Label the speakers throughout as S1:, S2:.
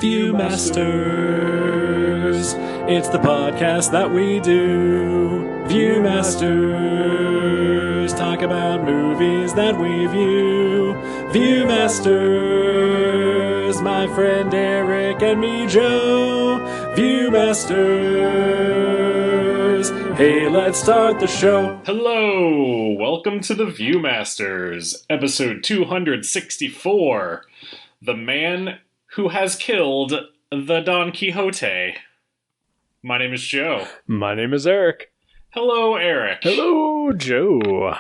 S1: Viewmasters, it's the podcast that we do. Viewmasters, talk about movies that we view. Viewmasters, my friend Eric and me, Joe. Viewmasters, hey, let's start the show.
S2: Hello, welcome to the Viewmasters, episode 264, The Man Who Has Killed the Don Quixote. My name is Joe.
S1: My name is Eric.
S2: Hello, Eric.
S1: Hello, Joe.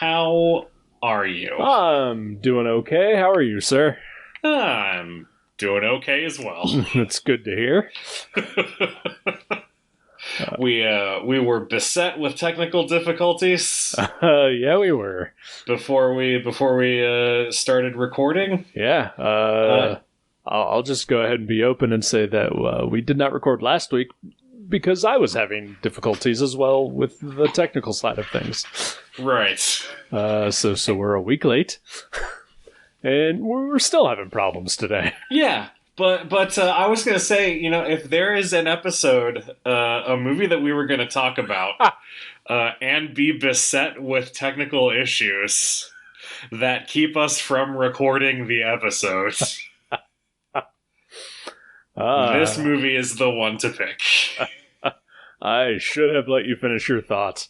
S2: How are you?
S1: I'm doing okay. How are you, sir?
S2: I'm doing okay as well.
S1: That's good to hear.
S2: We were beset with technical difficulties.
S1: Yeah, we were.
S2: Before we started recording.
S1: Yeah. I'll just go ahead and be open and say that we did not record last week because I was having difficulties as well with the technical side of things.
S2: Right.
S1: So we're a week late, and we're still having problems today.
S2: Yeah. But I was going to say, if there is an episode, a movie that we were going to talk about, and be beset with technical issues that keep us from recording the episode, this movie is the one to pick.
S1: I should have let you finish your thoughts.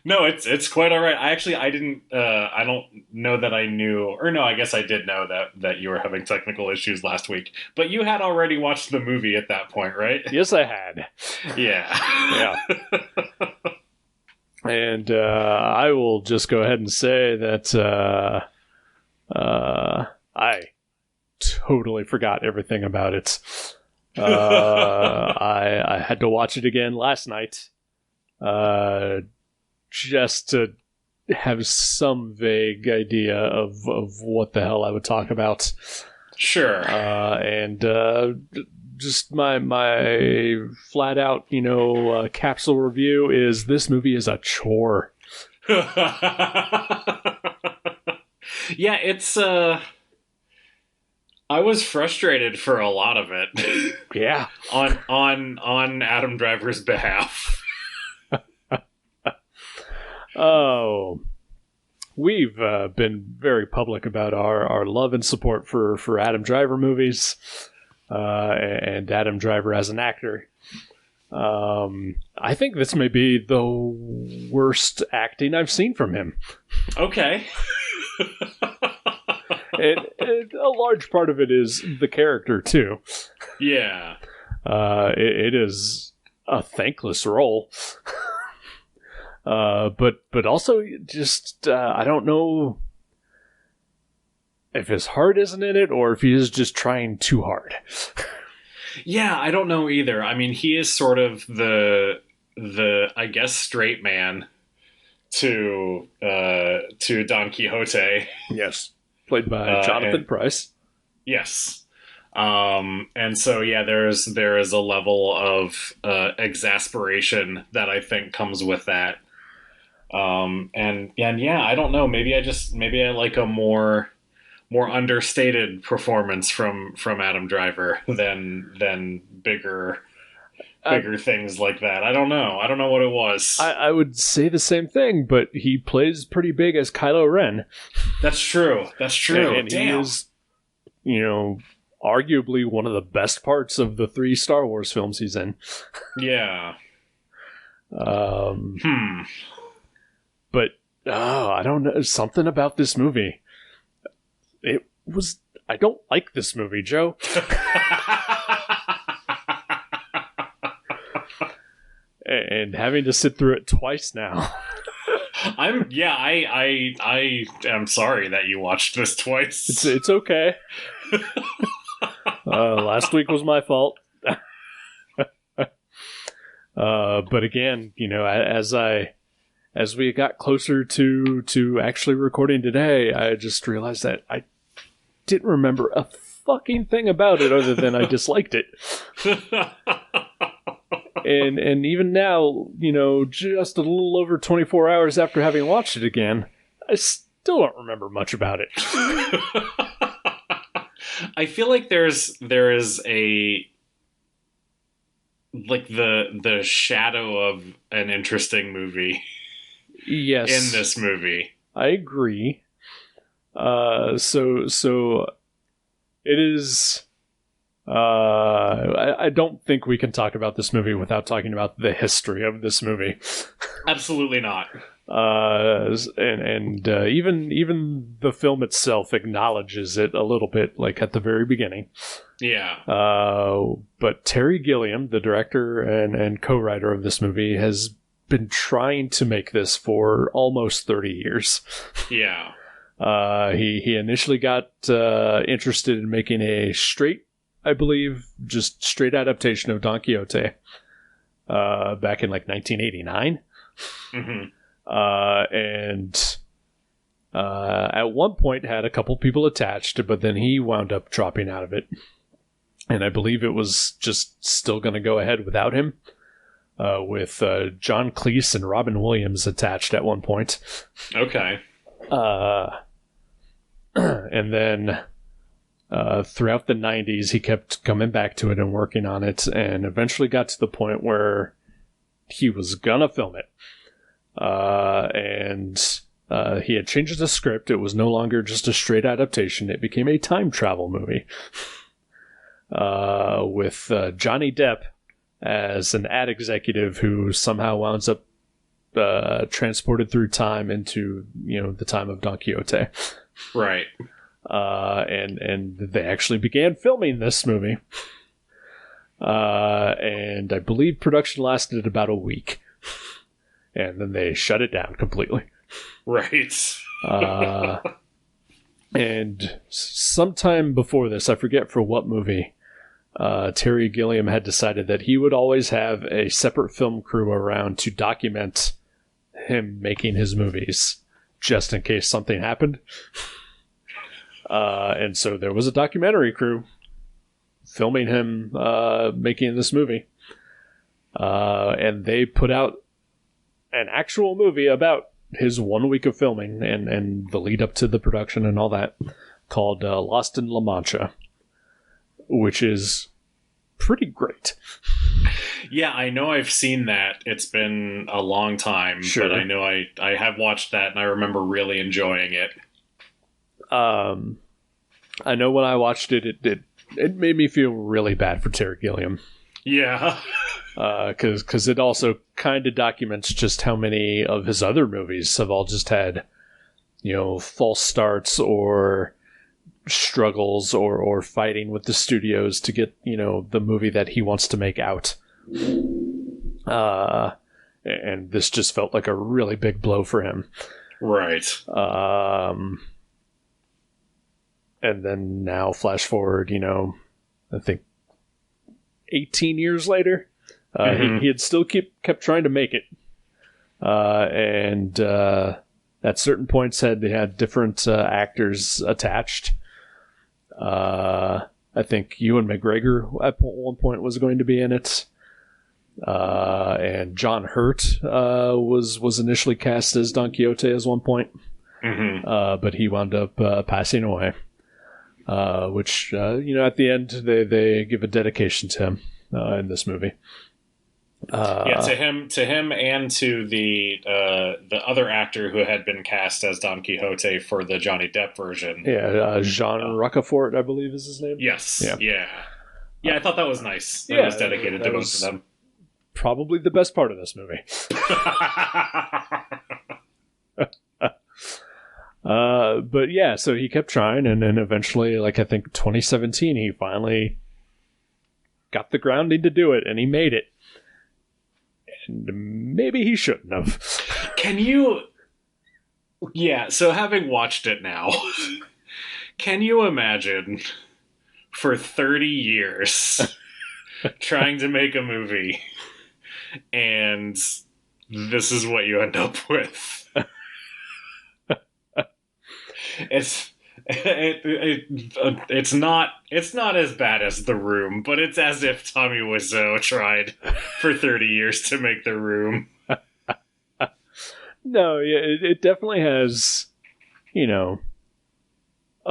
S2: No, it's quite all right. I didn't. I don't know that I knew, or no, I guess I did know that you were having technical issues last week. But you had already watched the movie at that point, right?
S1: Yes, I had.
S2: Yeah.
S1: And I will just go ahead and say that I totally forgot everything about it. I had to watch it again last night. Just to have some vague idea of what the hell I would talk about.
S2: Sure.
S1: And just my flat out, capsule review is this movie is a chore.
S2: Yeah, it's I was frustrated for a lot of it.
S1: Yeah.
S2: on Adam Driver's behalf.
S1: Oh, we've been very public about our love and support for Adam Driver movies and Adam Driver as an actor. I think this may be the worst acting I've seen from him.
S2: Okay.
S1: And a large part of it is the character, too.
S2: Yeah.
S1: It is a thankless role. But also just, I don't know if his heart isn't in it or if he is just trying too hard.
S2: Yeah, I don't know either. I mean, he is sort of the I guess, straight man to Don Quixote.
S1: Yes. Played by Jonathan Pryce.
S2: Yes. And so, yeah, there is a level of exasperation that I think comes with that. And yeah, I don't know. Maybe I like a more understated performance from Adam Driver than bigger things like that. I don't know what it was.
S1: I would say the same thing, but he plays pretty big as Kylo Ren.
S2: That's true.
S1: And he is, arguably one of the best parts of the 3 Star Wars films he's in.
S2: Yeah.
S1: But I don't know, something about this movie. I don't like this movie, Joe. And having to sit through it twice now.
S2: I am sorry that you watched this twice.
S1: It's okay. Last week was my fault. But again, as we got closer to actually recording today, I just realized that I didn't remember a fucking thing about it other than I disliked it. And even now, just a little over 24 hours after having watched it again, I still don't remember much about it.
S2: I feel like there is a like the shadow of an interesting movie in
S1: Yes,
S2: this movie.
S1: I agree. So it is. I don't think we can talk about this movie without talking about the history of this movie.
S2: Absolutely not.
S1: And even the film itself acknowledges it a little bit, like at the very beginning.
S2: Yeah.
S1: But Terry Gilliam, the director and co-writer of this movie, has been trying to make this for almost 30 years.
S2: Yeah.
S1: He initially got interested in making a straight adaptation of Don Quixote back in like 1989.
S2: Mm-hmm.
S1: And at one point had a couple people attached, but then he wound up dropping out of it. And I believe it was just still going to go ahead without him, with John Cleese and Robin Williams attached at one point.
S2: Okay.
S1: And then throughout the 90s, he kept coming back to it and working on it, and eventually got to the point where he was going to film it. And he had changed the script. It was no longer just a straight adaptation. It became a time travel movie with Johnny Depp as an ad executive who somehow winds up transported through time into the time of Don Quixote.
S2: Right.
S1: And they actually began filming this movie. And I believe production lasted about a week. And then they shut it down completely.
S2: Right.
S1: And sometime before this, I forget for what movie, Terry Gilliam had decided that he would always have a separate film crew around to document him making his movies, just in case something happened. And so there was a documentary crew filming him making this movie. And they put out an actual movie about his 1 week of filming and the lead up to the production and all that, called Lost in La Mancha, which is pretty great.
S2: Yeah, I know I've seen that. It's been a long time,
S1: Sure.
S2: but I know I have watched that, and I remember really enjoying it.
S1: I know when I watched it, it made me feel really bad for Terry Gilliam.
S2: Yeah.
S1: Because it also kind of documents just how many of his other movies have all just had, false starts or struggles or fighting with the studios to get, the movie that he wants to make out. And this just felt like a really big blow for him.
S2: Right.
S1: And then now flash forward, I think 18 years later, he had still kept trying to make it. And at certain points they had different actors attached. I think Ewan McGregor at one point was going to be in it. And John Hurt was initially cast as Don Quixote at one point.
S2: Mm-hmm.
S1: But he wound up passing away. Which, at the end, they give a dedication to him in this movie.
S2: To him, and to the other actor who had been cast as Don Quixote for the Johnny Depp version.
S1: Yeah, Jean Rochefort, I believe is his name.
S2: Yes. Yeah. I thought that was nice. That
S1: Yeah,
S2: it was dedicated to both of them.
S1: Probably the best part of this movie. But yeah, so he kept trying, and then eventually, I think 2017, he finally got the grounding to do it, and he made it. And maybe he shouldn't have.
S2: Can you... Yeah, so having watched it now, can you imagine for 30 years trying to make a movie and this is what you end up with? It's not as bad as The Room, but it's as if Tommy Wiseau tried for 30 years to make The Room.
S1: No, yeah, it definitely has, a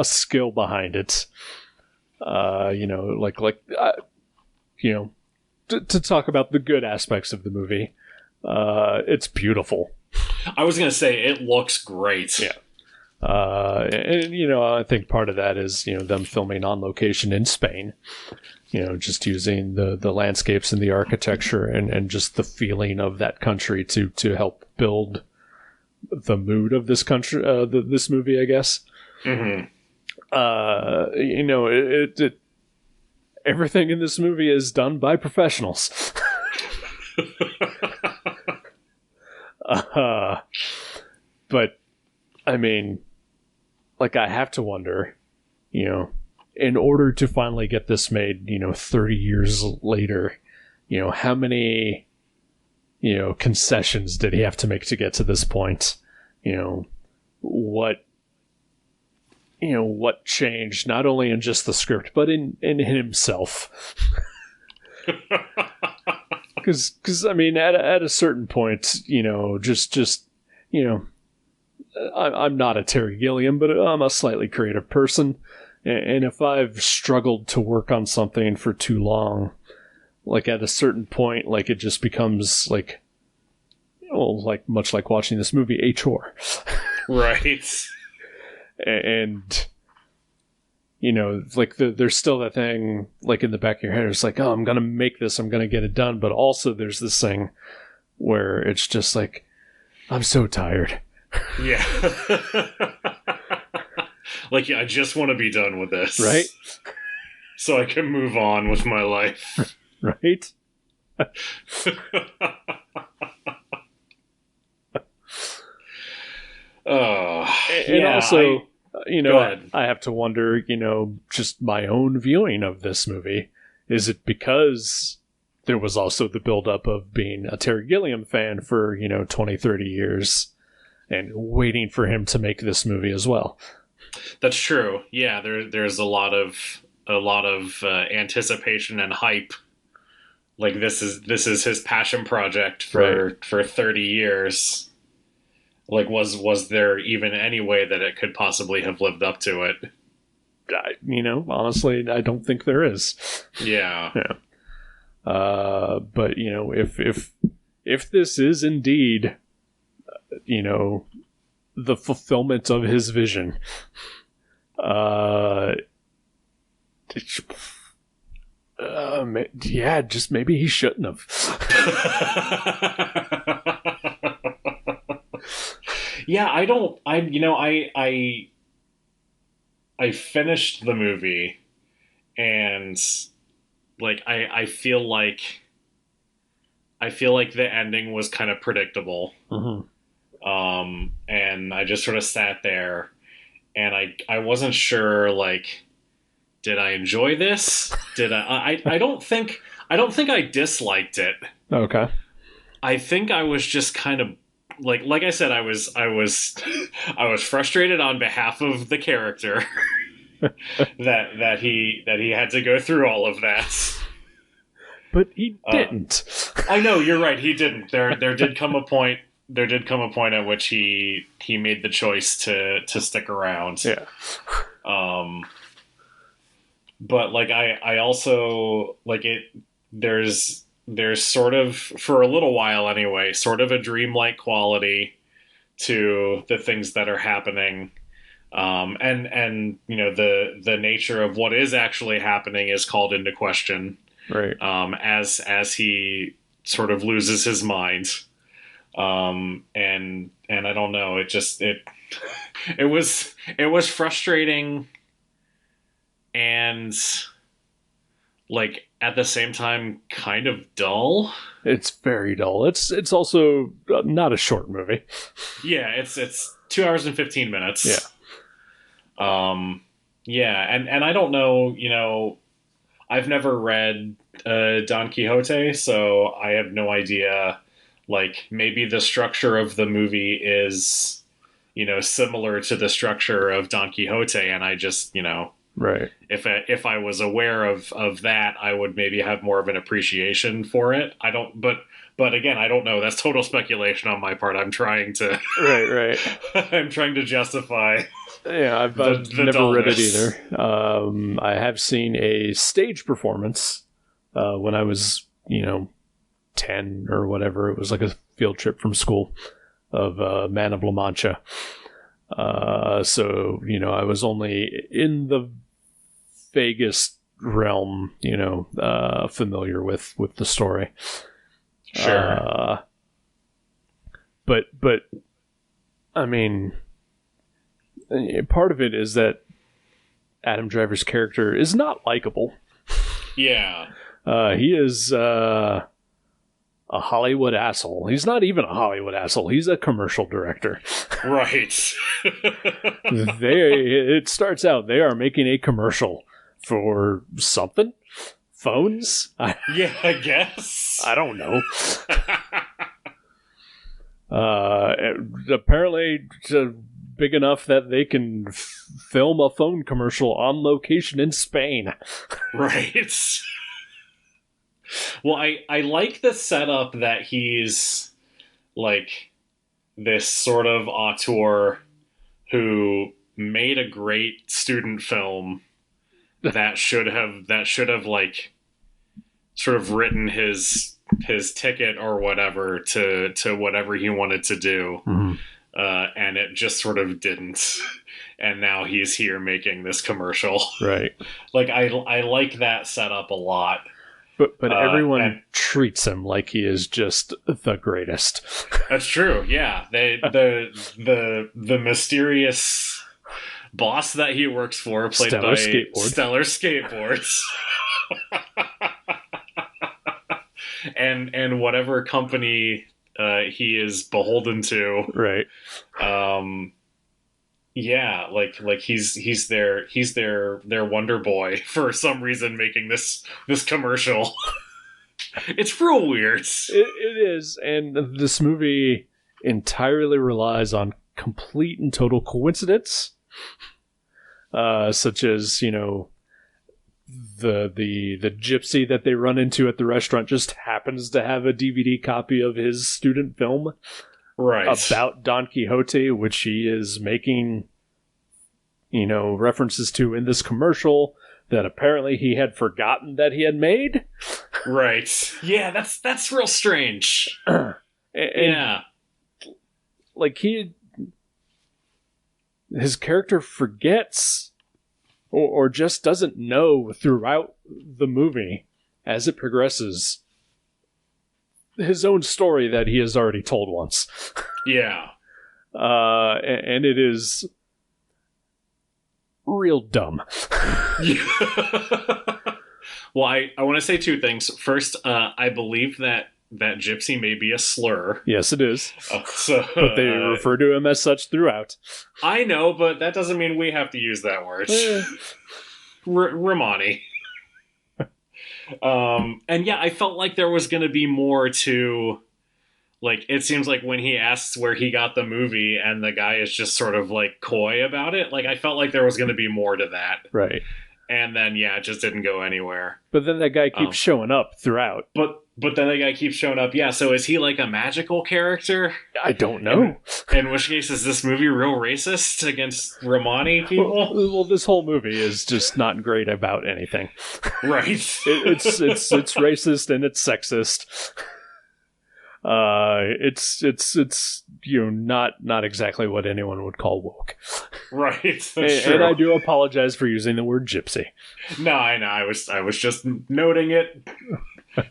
S1: skill behind it. You know, to talk about the good aspects of the movie, it's beautiful.
S2: I was going to say, it looks great.
S1: Yeah. And, I think part of that is, them filming on location in Spain, just using the landscapes and the architecture and just the feeling of that country to help build the mood of this country, this movie, I guess.
S2: Mm-hmm.
S1: Everything in this movie is done by professionals. But I mean, I have to wonder, in order to finally get this made, 30 years later, how many, concessions did he have to make to get to this point? What changed, not only in just the script, but in himself. Because I mean, at a certain point, I'm not a Terry Gilliam, but I'm a slightly creative person. And if I've struggled to work on something for too long, at a certain point, it just becomes much like watching this movie, a chore.
S2: Right.
S1: And, there's still that thing, in the back of your head, it's oh, I'm going to make this, I'm going to get it done. But also there's this thing where it's just I'm so tired.
S2: Yeah. I just want to be done with this.
S1: Right?
S2: So I can move on with my life.
S1: Right? And also, I have to wonder, just my own viewing of this movie. Is it because there was also the buildup of being a Terry Gilliam fan for, 20, 30 years and waiting for him to make this movie as well?
S2: That's true. Yeah, there's a lot of anticipation and hype. This is his passion project for 30 years. Was there even any way that it could possibly have lived up to it?
S1: Honestly, I don't think there is.
S2: Yeah.
S1: Yeah. But if this is indeed, the fulfillment of his vision, just maybe he shouldn't have.
S2: Yeah, I finished the movie and I feel like the ending was kind of predictable.
S1: Mm-hmm.
S2: And I just sort of sat there and I wasn't sure, did I enjoy this? Did I don't think I disliked it.
S1: Okay.
S2: I think I was just kind of like I said, I was frustrated on behalf of the character that he had to go through all of that.
S1: But he didn't.
S2: I know, you're right, he didn't. There did come a point at which he made the choice to stick around.
S1: Yeah.
S2: But I also there's sort of, for a little while anyway, sort of a dreamlike quality to the things that are happening. And the nature of what is actually happening is called into question.
S1: Right.
S2: As he sort of loses his mind. And I don't know, it was frustrating and at the same time kind of dull.
S1: It's very dull. It's also not a short movie.
S2: Yeah, it's 2 hours and 15 minutes.
S1: Yeah.
S2: Yeah, and I don't know, I've never read Don Quixote, so I have no idea. Maybe the structure of the movie is, similar to the structure of Don Quixote, and I just,
S1: right.
S2: If I was aware of that, I would maybe have more of an appreciation for it. I don't, but again, I don't know. That's total speculation on my part. I'm trying to
S1: right.
S2: I'm trying to justify
S1: Yeah, I've never read it either. I have seen a stage performance when I was, 10 or whatever. It was like a field trip from school of Man of La Mancha. So, I was only in the vaguest realm, familiar with the story.
S2: Sure.
S1: But I mean, part of it is that Adam Driver's character is not likable.
S2: Yeah.
S1: He is a Hollywood asshole. He's not even a Hollywood asshole. He's a commercial director.
S2: Right.
S1: It starts out, they are making a commercial for something? Phones?
S2: Yeah, I guess.
S1: I don't know. Apparently big enough that they can film a phone commercial on location in Spain.
S2: Right. Well, I like the setup that he's like this sort of auteur who made a great student film that should have like sort of written his ticket or whatever to whatever he wanted to do.
S1: Mm-hmm.
S2: And it just sort of didn't. And now he's here making this commercial.
S1: Right.
S2: Like I like that setup a lot.
S1: But everyone treats him like he is just the greatest.
S2: That's true. Yeah. The mysterious boss that he works for, played by Stellar Skateboards. and whatever company he is beholden to.
S1: Right.
S2: Yeah, like he's their wonder boy for some reason, making this commercial. It's real weird.
S1: It is, and this movie entirely relies on complete and total coincidence, such as the gypsy that they run into at the restaurant just happens to have a DVD copy of his student film.
S2: Right.
S1: About Don Quixote, which he is making, references to in this commercial that apparently he had forgotten that he had made.
S2: Right. Yeah, that's real strange. Yeah.
S1: Like his character forgets or just doesn't know throughout the movie as it progresses his own story that he has already told once.
S2: Yeah.
S1: And it is real dumb.
S2: Well, I want to say two things. First, I believe that gypsy may be a slur.
S1: Yes, it is.
S2: But
S1: they refer to him as such throughout.
S2: I know, but that doesn't mean we have to use that word. Romani. And yeah, I felt like there was going to be more to, like, it seems like when he asks where he got the movie and the guy is just sort of like coy about it, like I felt like there was going to be more to that.
S1: Right.
S2: And then, yeah, it just didn't go anywhere.
S1: But then that guy keeps showing up throughout.
S2: But then the guy keeps showing up. Yeah, so is he like a magical character?
S1: I don't know.
S2: In which case, is this movie real racist against Romani people?
S1: Well, this whole movie is just not great about anything.
S2: Right.
S1: It's racist and it's sexist. It's not exactly what anyone would call woke.
S2: Right.
S1: And I do apologize for using the word gypsy.
S2: No, I know. I was just noting it.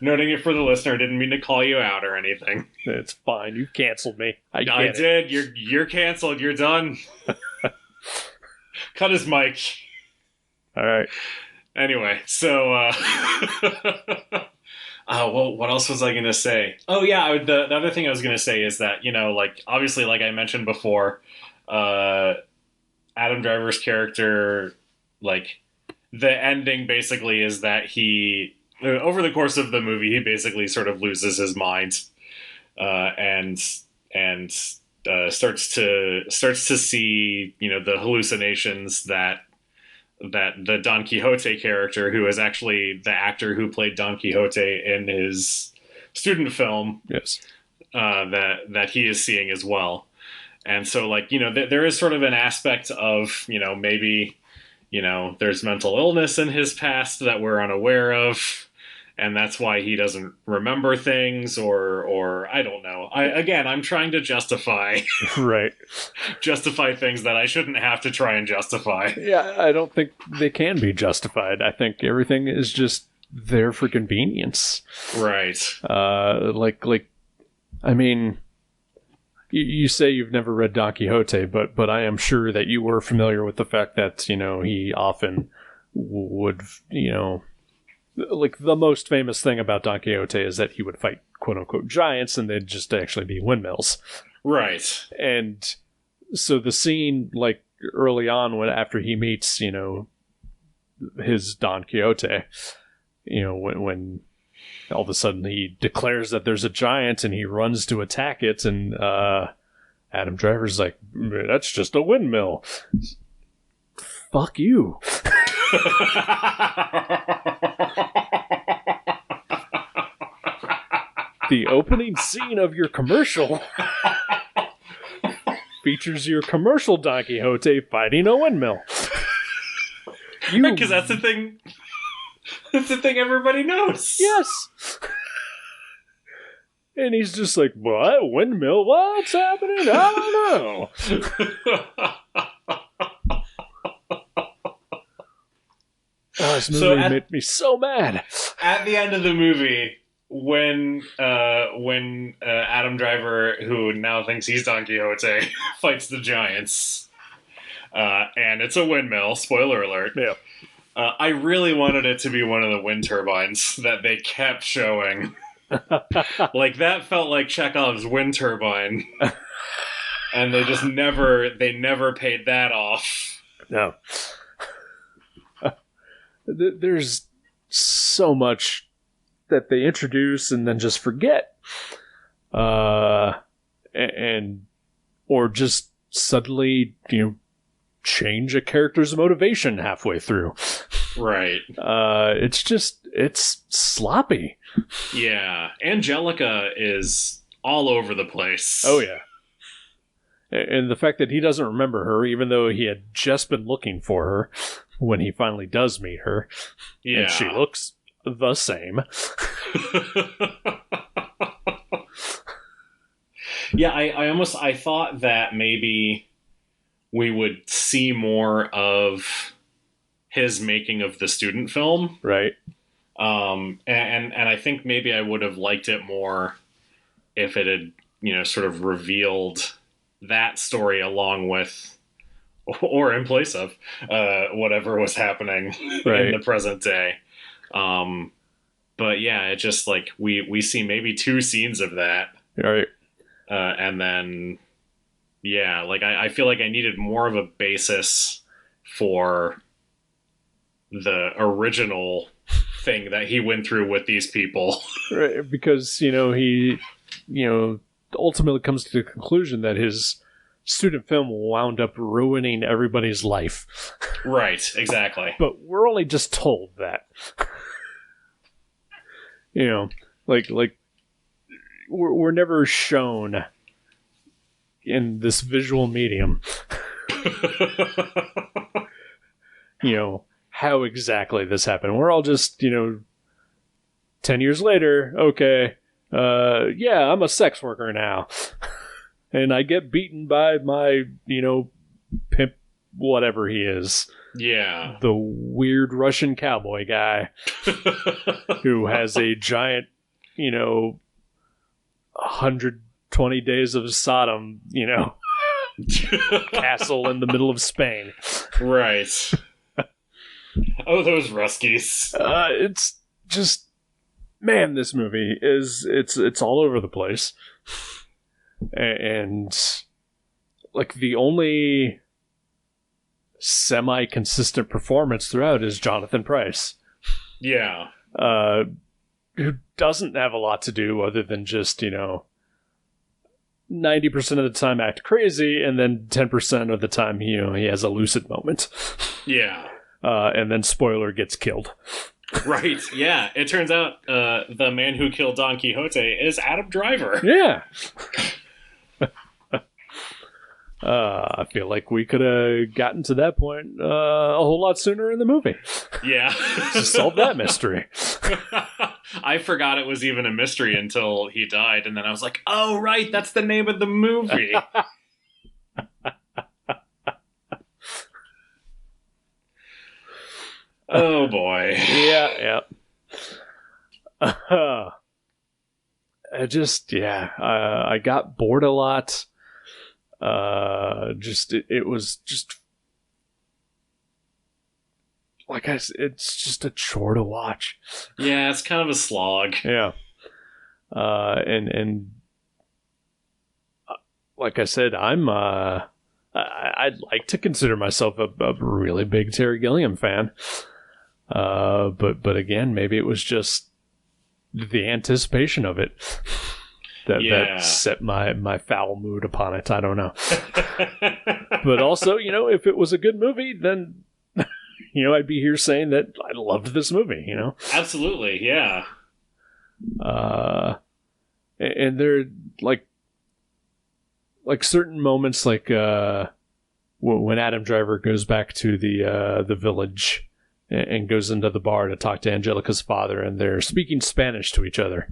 S2: Noting it for the listener. Didn't mean to call you out or anything.
S1: It's fine. You canceled me. I
S2: did. You're canceled. You're done. Cut his mic.
S1: All right.
S2: Anyway, so well, what else was I going to say? Oh yeah, the other thing I was going to say is that, like, obviously, like I mentioned before, Adam Driver's character, like, the ending basically is that he, over the course of the movie, he basically sort of loses his mind, and starts to see, the hallucinations that the Don Quixote character, who is actually the actor who played Don Quixote in his student film,
S1: yes,
S2: that he is seeing as well. And so, like, there is sort of an aspect of, maybe, there's mental illness in his past that we're unaware of, and that's why he doesn't remember things, or I don't know. I'm trying to justify
S1: Right.
S2: justify things that I shouldn't have to try and justify.
S1: Yeah, I don't think they can be justified. I think everything is just there for convenience.
S2: Right.
S1: I mean, you say you've never read Don Quixote, but I am sure that you were familiar with the fact that, he often would, like the most famous thing about Don Quixote is that he would fight quote unquote giants and they'd just actually be windmills.
S2: Right.
S1: And so the scene, like early on after he meets, his Don Quixote, when all of a sudden he declares that there's a giant and he runs to attack it, and Adam Driver's like, that's just a windmill. Fuck you. The opening scene of your commercial features your commercial Don Quixote fighting a windmill.
S2: Because that's the thing. That's the thing everybody knows.
S1: Yes. And he's just like, what? Windmill? What's happening? I don't know. Oh, this movie made me so mad.
S2: At the end of the movie, when Adam Driver, who now thinks he's Don Quixote, fights the giants, and it's a windmill, spoiler alert.
S1: Yeah.
S2: I really wanted it to be one of the wind turbines that they kept showing. Like, that felt like Chekhov's wind turbine. And they just never paid that off.
S1: No. There's so much that they introduce and then just forget. Or just suddenly, change a character's motivation halfway through.
S2: Right.
S1: It's sloppy.
S2: Yeah. Angelica is all over the place.
S1: Oh, yeah. And the fact that he doesn't remember her, even though he had just been looking for her when he finally does meet her.
S2: Yeah.
S1: And she looks the same.
S2: Yeah, I thought that maybe we would see more of his making of the student film.
S1: Right.
S2: And I think maybe I would have liked it more if it had, sort of revealed that story along with, or in place of, whatever was happening in the present day. But yeah, it just like, we see maybe 2 scenes of that.
S1: Right.
S2: And then, yeah, like I feel like I needed more of a basis for the original thing that he went through with these people.
S1: Right, because, he, ultimately comes to the conclusion that his student film wound up ruining everybody's life.
S2: Right, exactly.
S1: But we're only just told that. Like we're never shown in this visual medium how exactly this happened. We're all just 10 years later, okay, yeah, I'm a sex worker now and I get beaten by my pimp, whatever he is.
S2: Yeah,
S1: the weird Russian cowboy guy who has a giant 120 days of Sodom, castle in the middle of Spain.
S2: Right. Oh, those Ruskies.
S1: It's just, man, this movie it's all over the place. And like the only semi-consistent performance throughout is Jonathan Pryce.
S2: Yeah.
S1: Who doesn't have a lot to do other than just, 90% of the time act crazy, and then 10% of the time, he has a lucid moment.
S2: Yeah.
S1: And then spoiler, gets killed.
S2: Right, yeah. It turns out the man who killed Don Quixote is Adam Driver.
S1: Yeah. I feel like we could have gotten to that point a whole lot sooner in the movie.
S2: Yeah.
S1: To solve that mystery.
S2: I forgot it was even a mystery until he died, and then I was like, oh, right, that's the name of the movie. Oh, boy.
S1: Yeah. I got bored a lot. It was just like it's just a chore to watch.
S2: Yeah, it's kind of a slog.
S1: Yeah. And like I said, I'd like to consider myself a really big Terry Gilliam fan. But again, maybe it was just the anticipation of it that set my foul mood upon it. I don't know. But also, if it was a good movie, then I'd be here saying that I loved this movie.
S2: Absolutely, yeah.
S1: And there like certain moments, like when Adam Driver goes back to the village and goes into the bar to talk to Angelica's father, and they're speaking Spanish to each other.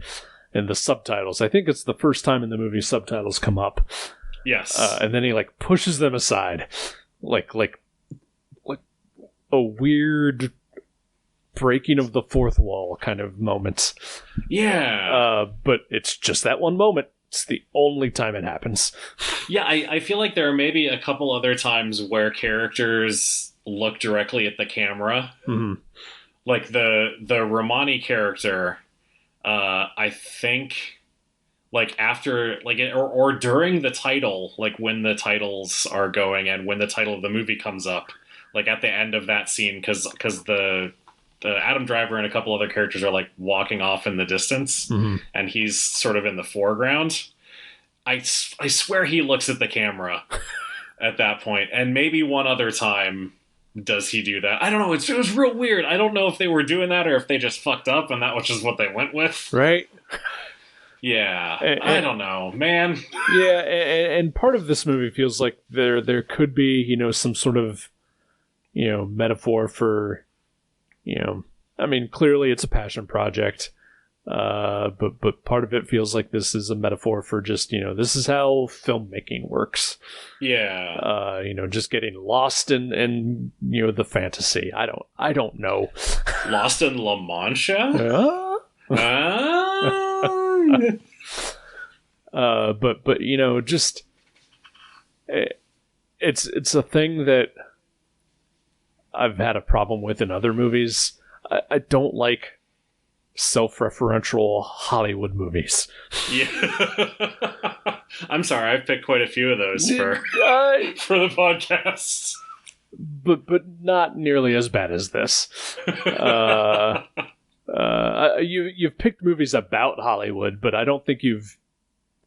S1: And the subtitles, I think it's the first time in the movie subtitles come up.
S2: Yes.
S1: And then he pushes them aside, like a weird breaking of the fourth wall kind of moment.
S2: Yeah.
S1: But it's just that one moment. It's the only time it happens.
S2: Yeah, I feel like there are maybe a couple other times where characters look directly at the camera.
S1: Mm-hmm.
S2: Like the Romani character, I think, after, or during the title, when the titles are going and when the title of the movie comes up, at the end of that scene, because the Adam Driver and a couple other characters are walking off in the distance,
S1: mm-hmm.
S2: and he's sort of in the foreground. I swear he looks at the camera at that point, and maybe one other time does he do that. I don't know. It was real weird. I don't know if they were doing that or if they just fucked up and that was just what they went with.
S1: Right.
S2: Yeah. I don't know, man.
S1: Yeah, and part of this movie feels like there could be, some sort of, metaphor for, clearly it's a passion project. But part of it feels like this is a metaphor for just, this is how filmmaking works.
S2: Yeah.
S1: Just getting lost in the fantasy. I don't know.
S2: Lost in La Mancha?
S1: But just it's a thing that I've had a problem with in other movies. I don't like self-referential Hollywood movies.
S2: Yeah. I'm sorry, I've picked quite a few of those for the podcast.
S1: But not nearly as bad as this. You've picked movies about Hollywood, but I don't think you've,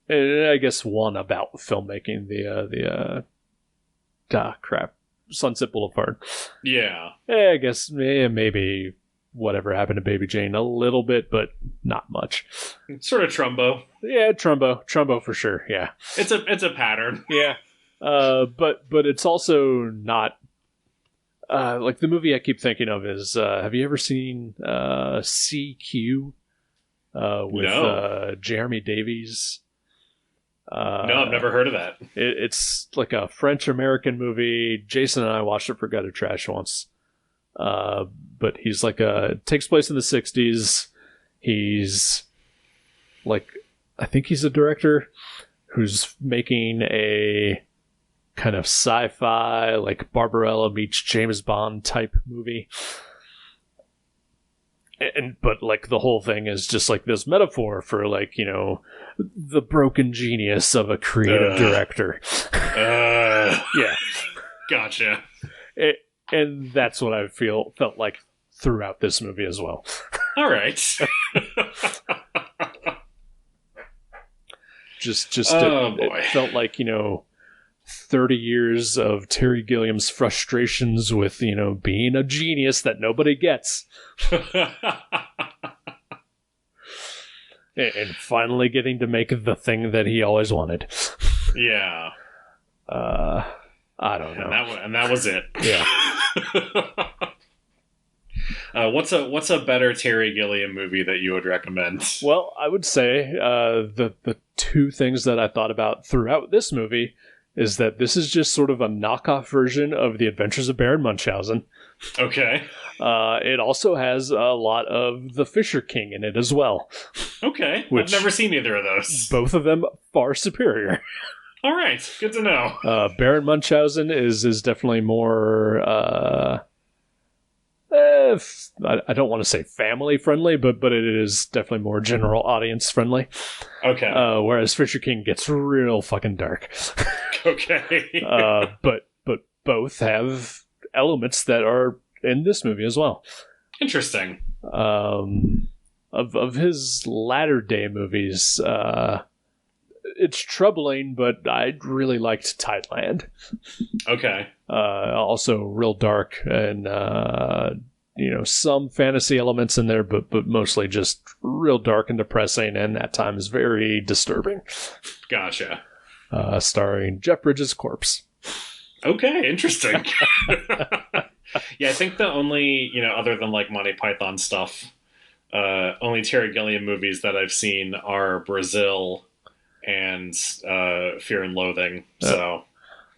S1: I guess, one about filmmaking. Crap, Sunset Boulevard.
S2: Yeah.
S1: I guess maybe Whatever Happened to Baby Jane a little bit, but not much.
S2: Sort of Trumbo.
S1: Yeah, Trumbo for sure. Yeah,
S2: it's a pattern.
S1: Yeah, but it's also not. The movie I keep thinking of is, have you ever seen CQ with Jeremy Davies?
S2: No, I've never heard of that.
S1: It's like a French-American movie. Jason and I watched it for Gutter Trash once. But he's it takes place in the 60s. He's I think he's a director who's making a kind of sci-fi, Barbarella meets James Bond type movie. But the whole thing is just this metaphor for the broken genius of a creative director. Yeah.
S2: Gotcha.
S1: And that's what I felt like throughout this movie as well.
S2: All right.
S1: It felt like 30 years of Terry Gilliam's frustrations with being a genius that nobody gets, and finally getting to make the thing that he always wanted.
S2: Yeah.
S1: I don't know.
S2: And that was it.
S1: Yeah.
S2: What's a better Terry Gilliam movie that you would recommend?
S1: Well, I would say the two things that I thought about throughout this movie is that this is just sort of a knockoff version of The Adventures of Baron Munchausen.
S2: Okay.
S1: It also has a lot of The Fisher King in it as well.
S2: Okay. I've never seen either of those.
S1: Both of them far superior.
S2: All right. Good to know.
S1: Baron Munchausen is definitely more... I don't want to say family friendly, but it is definitely more general audience friendly.
S2: Okay.
S1: Whereas Fisher King gets real fucking dark.
S2: Okay.
S1: But both have elements that are in this movie as well.
S2: Interesting.
S1: Of his latter day movies, it's troubling, but I really liked Tideland.
S2: Okay.
S1: Also real dark and some fantasy elements in there, but mostly just real dark and depressing, and at times very disturbing.
S2: Gotcha.
S1: Starring Jeff Bridges' corpse.
S2: Okay, interesting. Yeah, I think the only, other than like Monty Python stuff, only Terry Gilliam movies that I've seen are Brazil and Fear and Loathing. So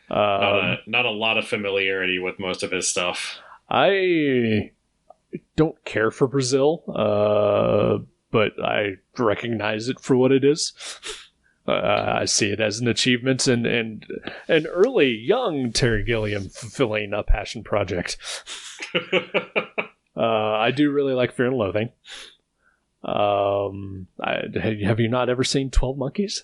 S2: not a lot of familiarity with most of his stuff.
S1: I don't care for Brazil, but I recognize it for what it is. I see it as an achievement and an early, young Terry Gilliam fulfilling a passion project. I do really like Fear and Loathing. Have you not ever seen 12 Monkeys?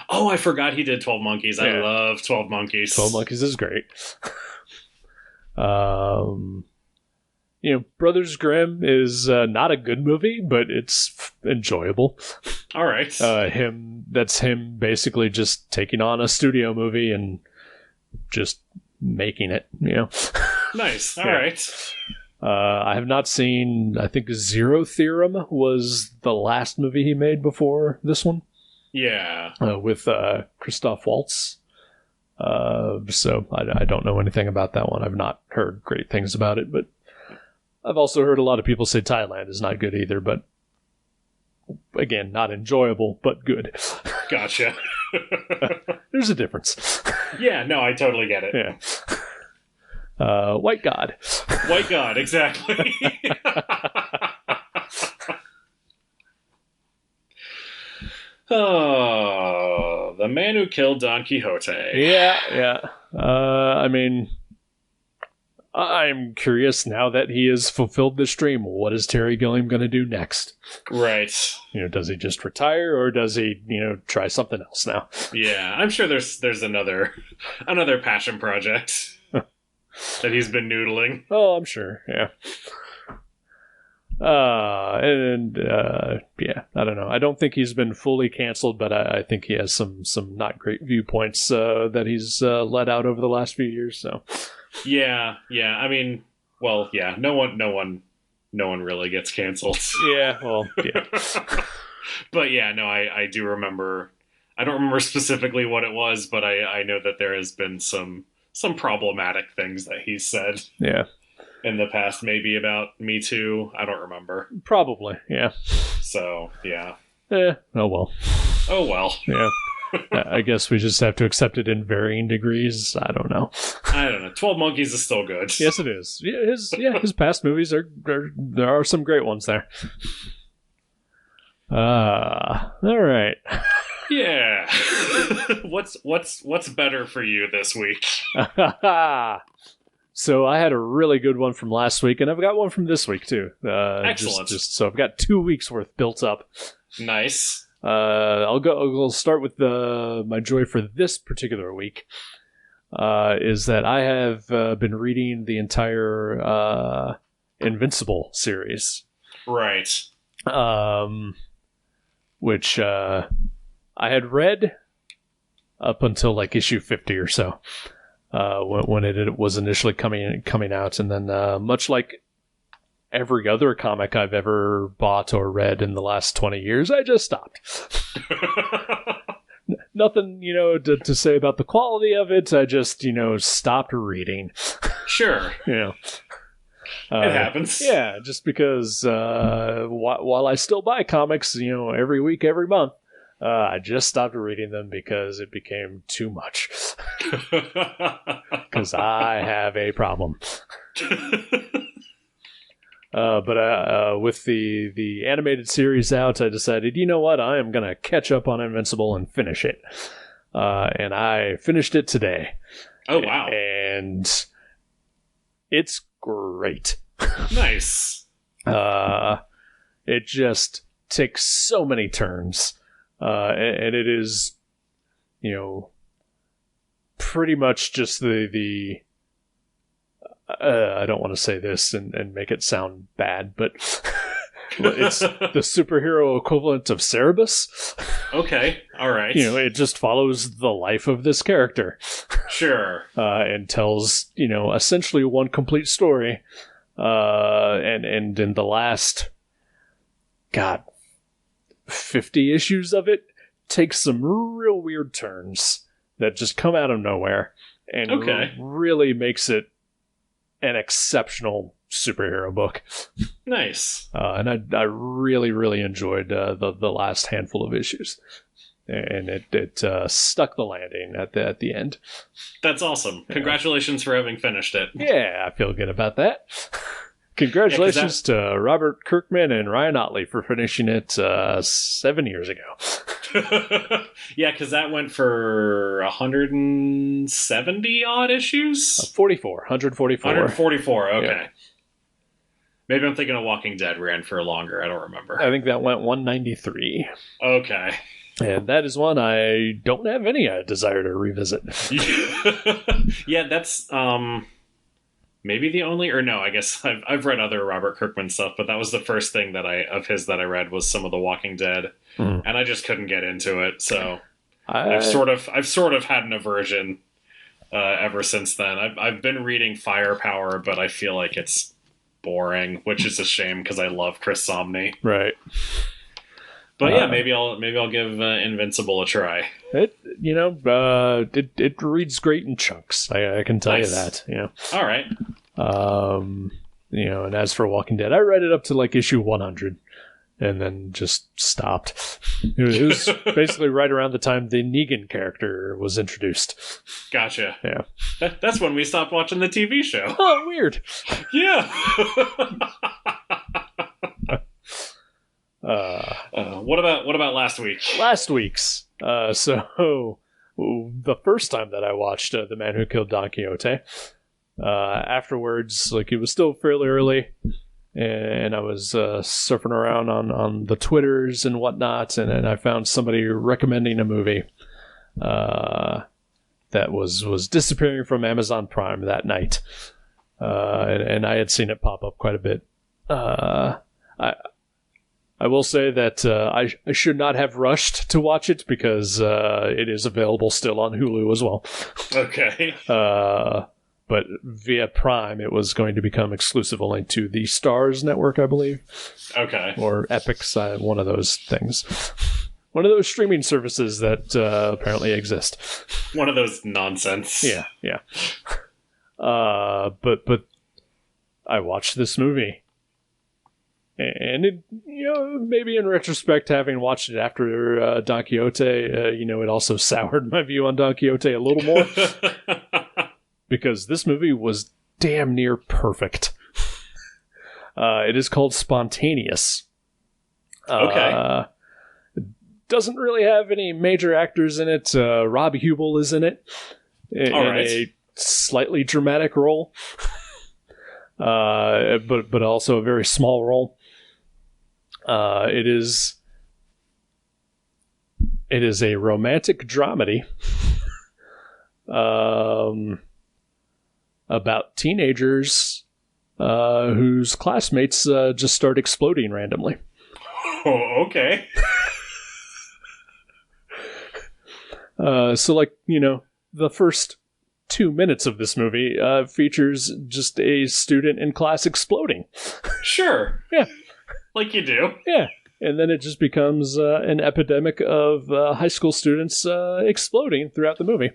S2: Oh, I forgot he did 12 Monkeys. I love 12 Monkeys.
S1: 12 Monkeys is great. Brothers Grimm is not a good movie, but it's enjoyable.
S2: All right.
S1: That's him basically just taking on a studio movie and just making it,
S2: Nice. All right.
S1: I have not seen, I think Zero Theorem was the last movie he made before this one.
S2: Yeah.
S1: With Christoph Waltz. So I don't know anything about that one. I've not heard great things about it, but I've also heard a lot of people say Thailand is not good either, but again, not enjoyable, but good.
S2: Gotcha.
S1: There's a difference.
S2: Yeah, no, I totally get it.
S1: Yeah. White God.
S2: White God, exactly. Oh, the man who killed Don Quixote.
S1: Yeah. I'm curious now that he has fulfilled this dream. What is Terry Gilliam going to do next?
S2: Right.
S1: Does he just retire or does he, try Something else now?
S2: Yeah, I'm sure there's another passion project that he's been noodling.
S1: Oh, I'm sure. Yeah. Yeah, I don't know. I don't think he's been fully canceled, but I think he has some not great viewpoints that he's let out over the last few years. So,
S2: yeah. I mean, well, yeah. No one really gets canceled.
S1: Yeah. Well, yeah.
S2: But yeah, no, I do remember. I don't remember specifically what it was, but I know that there has been some problematic things that he's said.
S1: Yeah.
S2: In the past, maybe about Me Too. I don't remember.
S1: Probably, yeah.
S2: So, yeah.
S1: Oh well.
S2: Oh well.
S1: Yeah. I guess we just have to accept it in varying degrees. I don't know.
S2: 12 Monkeys is still good.
S1: Yes, it is. His past movies there are some great ones there. All right.
S2: Yeah. What's better for you this week?
S1: So I had a really good one from last week, and I've got one from this week too.
S2: Excellent.
S1: So I've got 2 weeks worth built up.
S2: Nice.
S1: I'll start with my joy for this particular week. Is that I have been reading the entire Invincible series.
S2: Right.
S1: Which I had read up until like issue 50 or so. When it was initially coming out, and then much like every other comic I've ever bought or read in the last 20 years, I just stopped. nothing, to say about the quality of it. I just, stopped reading.
S2: Sure. It happens.
S1: Yeah, just because while I still buy comics, every week, every month, I just stopped reading them because it became too much. Because I have a problem. But with the animated series out, I decided, you know what, I am going to catch up on Invincible and finish it. And I finished it today.
S2: Oh, wow.
S1: And it's great.
S2: Nice.
S1: It just takes so many turns. And it is, pretty much just the I don't want to say this and make it sound bad, but it's the superhero equivalent of Cerebus.
S2: Okay, all right.
S1: It just follows the life of this character.
S2: Sure.
S1: And tells, essentially one complete story. And in the last, 50 issues of it, takes some real weird turns that just come out of nowhere and really makes it an exceptional superhero book.
S2: Nice.
S1: And I really, really enjoyed the last handful of issues. And it stuck the landing at the end.
S2: That's awesome. Congratulations for having finished it.
S1: Yeah, I feel good about that. Congratulations to Robert Kirkman and Ryan Otley for finishing it 7 years ago.
S2: Yeah, because that went for 170 odd issues?
S1: 144.
S2: 144, okay.
S1: Yeah.
S2: Maybe I'm thinking of Walking Dead ran for longer. I don't remember.
S1: I think that went 193.
S2: Okay.
S1: And that is one I don't have any desire to revisit.
S2: Yeah, that's maybe the only, or no, I guess I've read other Robert Kirkman stuff, but that was the first thing of his that I read was some of the Walking Dead, and I just couldn't get into it. So I've sort of had an aversion ever since then. I've been reading Firepower, but I feel like it's boring, which is a shame because I love Chris Samnee.
S1: Right.
S2: But yeah, maybe I'll give Invincible a try.
S1: It reads great in chunks. I can tell you that. Yeah.
S2: All right.
S1: And as for Walking Dead, I read it up to like issue 100, and then just stopped. It was basically right around the time the Negan character was introduced.
S2: Gotcha.
S1: Yeah.
S2: That's when we stopped watching the TV show.
S1: Oh, weird.
S2: Yeah. What about last week?
S1: Last week's. So the first time that I watched The Man Who Killed Don Quixote, afterwards, like it was still fairly early, and I was surfing around on the Twitters and whatnot, and I found somebody recommending a movie that was disappearing from Amazon Prime that night, and I had seen it pop up quite a bit. I will say that I should not have rushed to watch it because it is available still on Hulu as well.
S2: Okay.
S1: But via Prime, it was going to become exclusive only to the Starz network, I believe. Okay. Or Epix, one of those things. One of those streaming services that apparently exist.
S2: One of those nonsense.
S1: Yeah. But I watched this movie. And it, maybe in retrospect, having watched it after Don Quixote, it also soured my view on Don Quixote a little more. Because this movie was damn near perfect. It is called Spontaneous.
S2: Okay.
S1: It doesn't really have any major actors in it. Rob Hubel is in it. In a slightly dramatic role. But also a very small role. It is a romantic dramedy about teenagers whose classmates just start exploding randomly.
S2: Oh, okay.
S1: So, the first 2 minutes of this movie features just a student in class exploding.
S2: Sure.
S1: Yeah.
S2: Like you do.
S1: Yeah. And then it just becomes an epidemic of high school students exploding throughout the movie.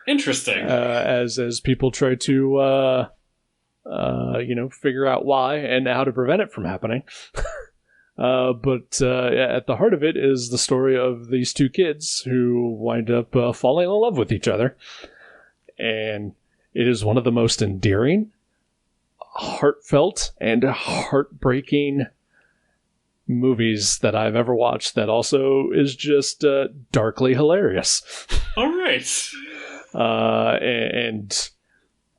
S2: Interesting.
S1: As people try to, figure out why and how to prevent it from happening. But at the heart of it is the story of these two kids who wind up falling in love with each other. And it is one of the most endearing, heartfelt, and heartbreaking movies that I've ever watched that also is just darkly hilarious.
S2: All right.
S1: And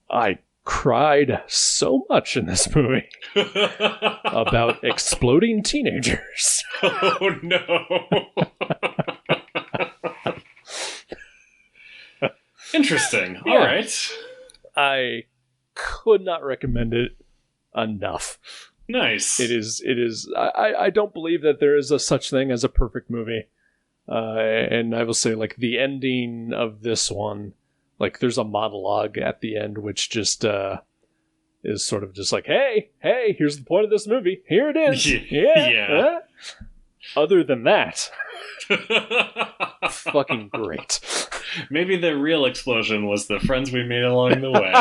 S1: I cried so much in this movie about exploding teenagers.
S2: Oh, no. Interesting. All right.
S1: I could not recommend it enough.
S2: Nice.
S1: It is. I don't believe that there is a such thing as a perfect movie. And I will say, like, the ending of this one, like, there's a monologue at the end, which just is sort of just like, hey, here's the point of this movie. Here it is. Yeah. Other than that, fucking great.
S2: Maybe the real explosion was the friends we made along the way.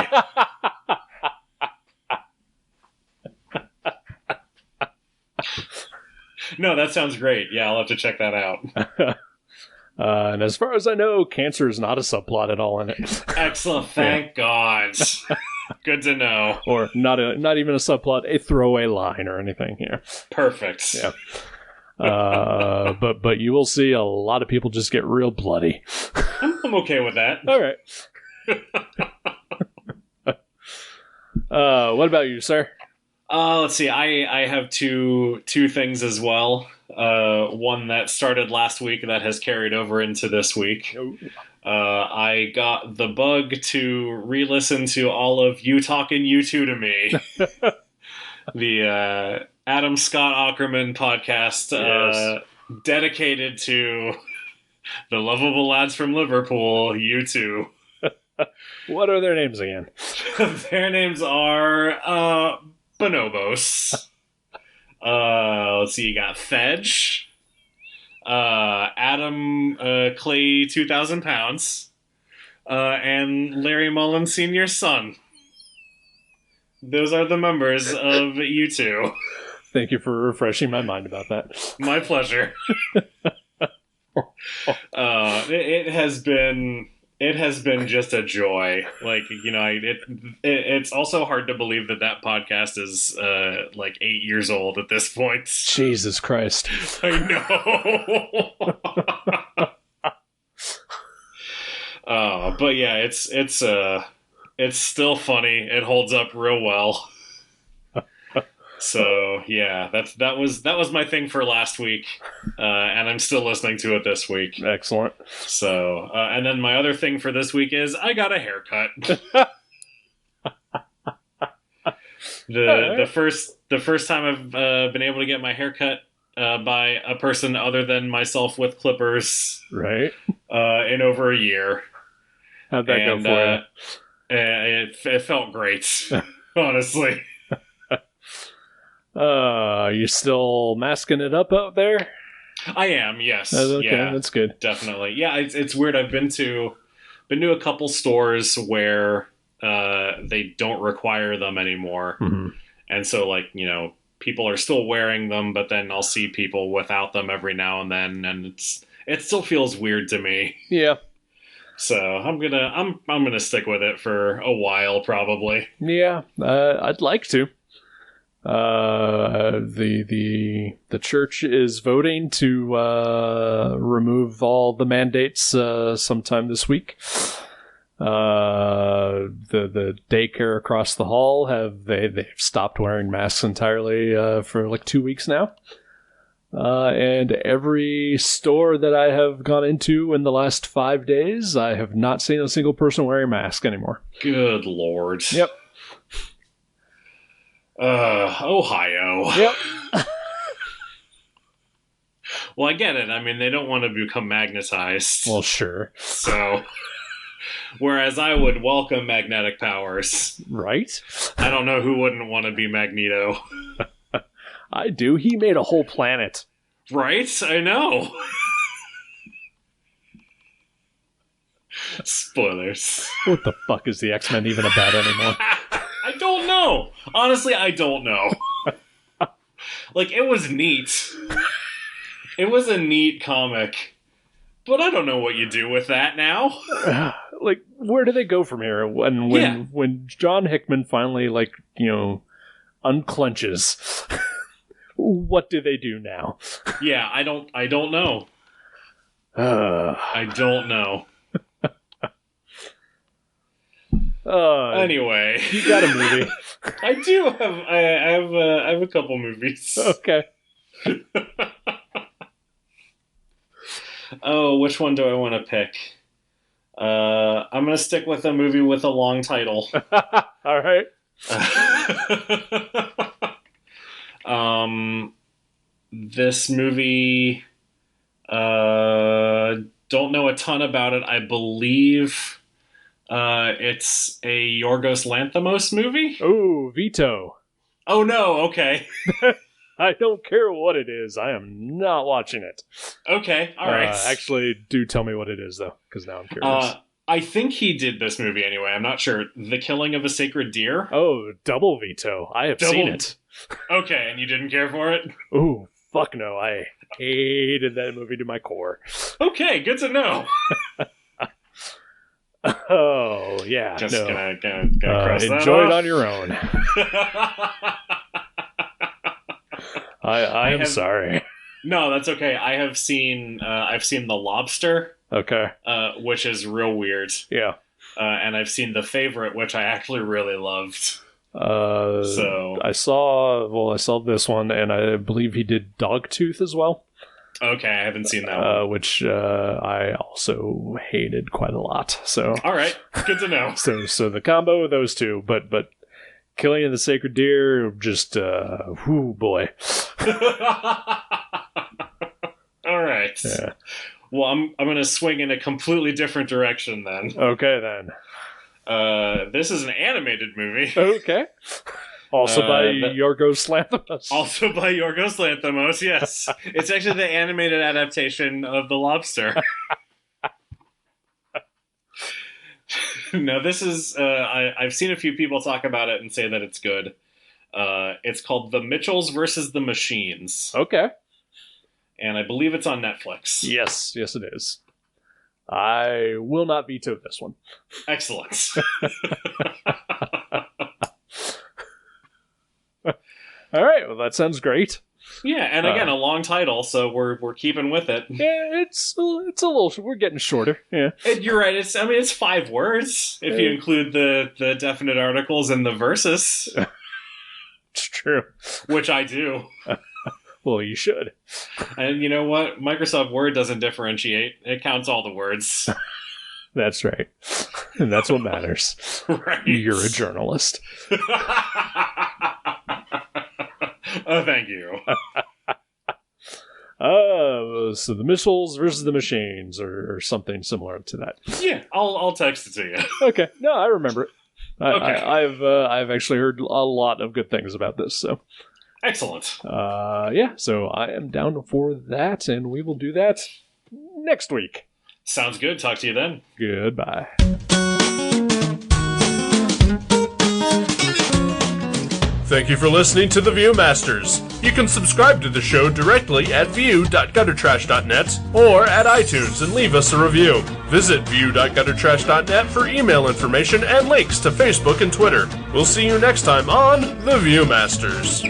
S2: No, that sounds great. Yeah, I'll have to check that out.
S1: And as far as I know, cancer is not a subplot at all in it.
S2: Excellent. Thank God. Good to know.
S1: Or not even a subplot, a throwaway line or anything here.
S2: Perfect.
S1: Yeah. But you will see a lot of people just get real bloody.
S2: I'm okay with that.
S1: All right. What about you, sir?
S2: Let's see. I have two things as well. One that started last week that has carried over into this week. I got the bug to re-listen to all of You Talking You Two to Me. The Adam Scott Aukerman podcast, dedicated to the lovable lads from Liverpool, You Two.
S1: What are their names again?
S2: Their names are Bonobos. Let's see, you got Fedge, Adam Clay 2,000 pounds, and Larry Mullen Sr.'s son. Those are the members of U2.
S1: Thank you for refreshing my mind about that.
S2: My pleasure. It has been just a joy. Like, you know, it's also hard to believe that podcast is like 8 years old at this point.
S1: Jesus Christ.
S2: I know. But yeah, it's still funny. It holds up real well. So yeah, that was my thing for last week, and I'm still listening to it this week.
S1: Excellent.
S2: So, and then my other thing for this week is I got a haircut. The first time I've been able to get my haircut by a person other than myself with clippers,
S1: right?
S2: In over a year.
S1: How'd that go for you?
S2: It felt great, honestly.
S1: You still masking it up out there?
S2: I am, yes.
S1: Okay,
S2: yeah,
S1: that's good.
S2: Definitely. Yeah, it's weird. I've been to a couple stores where they don't require them anymore.
S1: Mm-hmm.
S2: And so, like, you know, people are still wearing them, but then I'll see people without them every now and then, and it still feels weird to me.
S1: Yeah.
S2: So I'm gonna stick with it for a while, probably.
S1: Yeah, I'd like to. The church is voting to remove all the mandates sometime this week. The daycare across the hall they've stopped wearing masks entirely for like 2 weeks now. And every store that I have gone into in the last 5 days, I have not seen a single person wearing a mask anymore.
S2: Good Lord.
S1: Yep.
S2: Ohio.
S1: Yep.
S2: Well, I get it. I mean, they don't want to become magnetized.
S1: Well, sure.
S2: So, whereas I would welcome magnetic powers.
S1: Right?
S2: I don't know who wouldn't want to be Magneto.
S1: I do. He made a whole planet.
S2: Right? I know. Spoilers.
S1: What the fuck is the X-Men even about anymore?
S2: I don't know. Honestly, I don't know. Like, it was neat. It was a neat comic. But I don't know what you do with that now.
S1: Like, where do they go from here? When John Hickman finally, like, you know, unclenches, what do they do now?
S2: Yeah, I don't know. I don't know. Anyway,
S1: you got a movie.
S2: I do have. I have a couple movies.
S1: Okay.
S2: Oh, which one do I want to pick? I'm gonna stick with a movie with a long title.
S1: All right.
S2: This movie. Don't know a ton about it. I believe. It's a Yorgos Lanthimos movie?
S1: Oh, Veto.
S2: Oh no, okay.
S1: I don't care what it is. I am not watching it.
S2: Okay, alright.
S1: Actually, do tell me what it is, though, because now I'm curious.
S2: I think he did this movie anyway. I'm not sure. The Killing of a Sacred Deer?
S1: Oh, double Veto. I have seen it.
S2: Okay, and you didn't care for it?
S1: Ooh, fuck no. I hated that movie to my core.
S2: Okay, good to know.
S1: Oh, yeah.
S2: Just
S1: no.
S2: gonna cross that
S1: enjoy
S2: off.
S1: it on your own. I am sorry.
S2: No, that's okay. I've seen The Lobster.
S1: Okay.
S2: Which is real weird.
S1: Yeah.
S2: And I've seen The Favorite, which I actually really loved.
S1: So I saw this one, and I believe he did Dogtooth as well.
S2: Okay, I haven't seen that one.
S1: Which I also hated quite a lot. So
S2: all right, good to know.
S1: So the combo of those two, but Killing of the Sacred Deer, just whoo boy.
S2: All right.
S1: Yeah.
S2: Well, I'm gonna swing in a completely different direction then.
S1: Okay then.
S2: This is an animated movie.
S1: Okay. Also by Yorgos Lanthimos.
S2: Also by Yorgos Lanthimos, yes. It's actually the animated adaptation of The Lobster. No, this is... I've seen a few people talk about it and say that it's good. It's called The Mitchells versus the Machines.
S1: Okay.
S2: And I believe it's on Netflix.
S1: Yes, it is. I will not veto this one.
S2: Excellent.
S1: All right, well, that sounds great.
S2: Yeah, and again, a long title, so we're keeping with it.
S1: Yeah, it's a little. We're getting shorter. Yeah,
S2: and you're right. It's 5 words if you include the definite articles and the verses.
S1: It's true.
S2: Which I do.
S1: Well, you should.
S2: And you know what? Microsoft Word doesn't differentiate. It counts all the words.
S1: That's right. And that's what matters.
S2: Right.
S1: You're a journalist.
S2: Oh, thank you.
S1: So the Missiles versus the Machines, or something similar to that.
S2: Yeah, I'll text it to you.
S1: Okay. No, I remember it.
S2: Okay.
S1: I've actually heard a lot of good things about this, so...
S2: Excellent.
S1: Yeah, so I am down for that, and we will do that next week.
S2: Sounds good. Talk to you then.
S1: Goodbye.
S3: Thank you for listening to The Viewmasters. You can subscribe to the show directly at view.guttertrash.net or at iTunes and leave us a review. Visit view.guttertrash.net for email information and links to Facebook and Twitter. We'll see you next time on The Viewmasters.